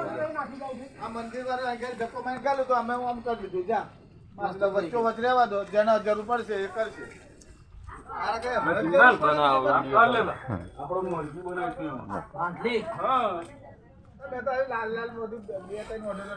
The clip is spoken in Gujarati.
મંદિર વાળા ધક્કો મારી ગાલું તો અમે આમ કરી દીધું જ્યાં વચ્ચો વચ રહેવા દો જેને જરૂર પડશે એ કરશે. લાલ લાલ બધું 2-3 ઓર્ડર